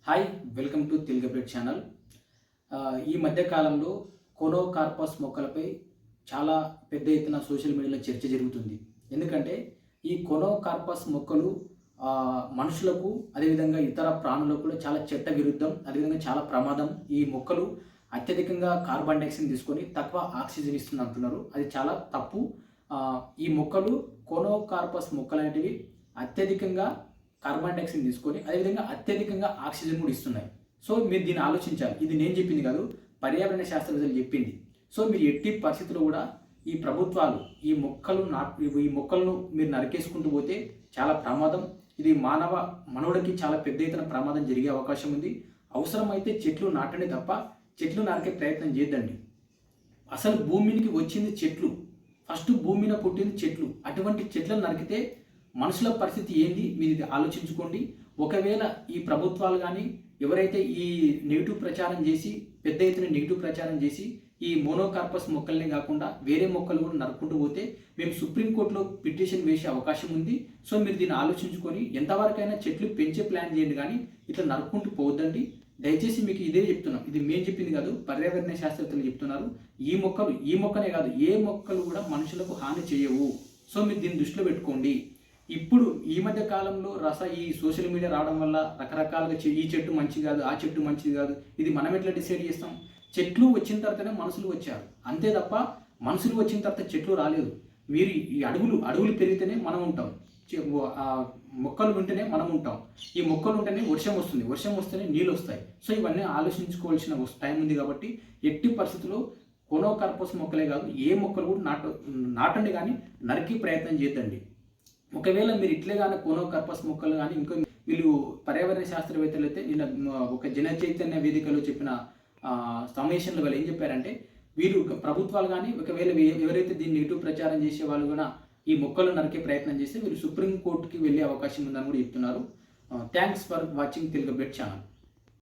Hi welcome to Telugu update channel. ఈ మధ్య కాలంలో కోనోకార్పస్ మొక్కలపై చాలా పెద్ద ఎత్తున సోషల్ మీడియాలో చర్చ జరుగుతుంది. ఎందుకంటే ఈ కోనోకార్పస్ మొక్కలు మనుషులకు అదేవిధంగా ఇతర ప్రాణులకు కూడా చాలా చట్ట విరుద్ధం, అదేవిధంగా చాలా ప్రమాదం. ఈ మొక్కలు అత్యధికంగా కార్బన్ డైఆక్సైడ్ తీసుకొని తక్కువ ఆక్సిజన్ ఇస్తుంది అంటున్నారు. అది చాలా తప్పు. ఈ మొక్కలు కోనోకార్పస్ మొక్కలు అనేటివి అత్యధికంగా కార్బన్ డైఆక్సైడ్ తీసుకొని అదేవిధంగా అత్యధికంగా ఆక్సిజన్ కూడా ఇస్తున్నాయి. సో మీరు దీన్ని ఆలోచించాలి. ఇది నేను చెప్పింది కాదు, పర్యావరణ శాస్త్రవేత్తలు చెప్పింది. సో మీరు ఎట్టి పరిస్థితుల్లో కూడా ఈ ప్రభుత్వాలు ఈ మొక్కలను మీరు నరికేసుకుంటూ పోతే చాలా ప్రమాదం. ఇది మనవుడికి చాలా పెద్ద ఎత్తున ప్రమాదం జరిగే అవకాశం ఉంది. అవసరమైతే చెట్లు నాటండి తప్ప చెట్లు నరికే ప్రయత్నం చేయొద్దండి. అసలు భూమికి వచ్చింది చెట్లు, ఫస్ట్ భూమిని పుట్టింది చెట్లు. అటువంటి చెట్లను నరికితే మనుషుల పరిస్థితి ఏంది మీరు ఆలోచించుకోండి. ఒకవేళ ఈ ప్రభుత్వాలు కానీ ఎవరైతే ఈ నెగిటివ్ ప్రచారం చేసి పెద్ద ఎత్తున నెగిటివ్ ప్రచారం చేసి ఈ మోనోకార్పస్ మొక్కల్ని కాకుండా వేరే మొక్కలు కూడా నరుక్కుంటూ పోతే మేము సుప్రీంకోర్టులో పిటిషన్ వేసే అవకాశం ఉంది. సో మీరు దీన్ని ఆలోచించుకొని ఎంతవరకైనా చెట్లు పెంచే ప్లాన్ చేయండి, కానీ ఇట్లా నరుక్కుంటూ పోవద్దండి. దయచేసి మీకు ఇదే చెప్తున్నాం, ఇది మేము చెప్పింది కాదు, పర్యావరణ శాస్త్రవేత్తలు చెప్తున్నారు. ఈ మొక్కనే కాదు, ఏ మొక్కలు కూడా మనుషులకు హాని చేయవు. సో మీరు దీన్ని దృష్టిలో పెట్టుకోండి. ఇప్పుడు ఈ మధ్య కాలంలో ఈ సోషల్ మీడియా రావడం వల్ల రకరకాలుగా ఈ చెట్టు మంచిది కాదు, ఆ చెట్టు మంచిది కాదు, ఇది మనం ఎట్లా డిసైడ్ చేస్తాం? చెట్లు వచ్చిన తర్వాతనే మనుషులు వచ్చారు, అంతే తప్ప మనుషులు వచ్చిన తర్వాత చెట్లు రాలేదు. మీరు ఈ అడవులు పెరిగితేనే మనం ఉంటాం, మొక్కలు ఉంటేనే మనం ఉంటాం. ఈ మొక్కలు ఉంటేనే వర్షం వస్తుంది, వర్షం వస్తేనే నీళ్ళు వస్తాయి. సో ఇవన్నీ ఆలోచించుకోవాల్సిన టైం ఉంది. కాబట్టి ఎట్టి పరిస్థితుల్లో కోనోకార్పస్ మొక్కలే కాదు, ఏ మొక్కలు కూడా నాటండి, కానీ నరికి ప్రయత్నం చేయొద్దండి. ఒకవేళ మీరు ఇట్లే కానీ కోనోకార్పస్ మొక్కలు కానీ ఇంకో వీళ్ళు పర్యావరణ శాస్త్రవేత్తలు అయితే నిన్న ఒక జన చైతన్య వేదికలో చెప్పిన సమావేశంలో వాళ్ళు ఏం చెప్పారంటే, వీళ్ళు ప్రభుత్వాలు కానీ ఒకవేళ ఎవరైతే దీన్ని నెగిటివ్ ప్రచారం చేసే వాళ్ళు కూడా ఈ మొక్కలు నరికే ప్రయత్నం చేస్తే వీళ్ళు సుప్రీంకోర్టుకి వెళ్ళే అవకాశం ఉందని కూడా చెప్తున్నారు. Thanks for watching Telugu update channel.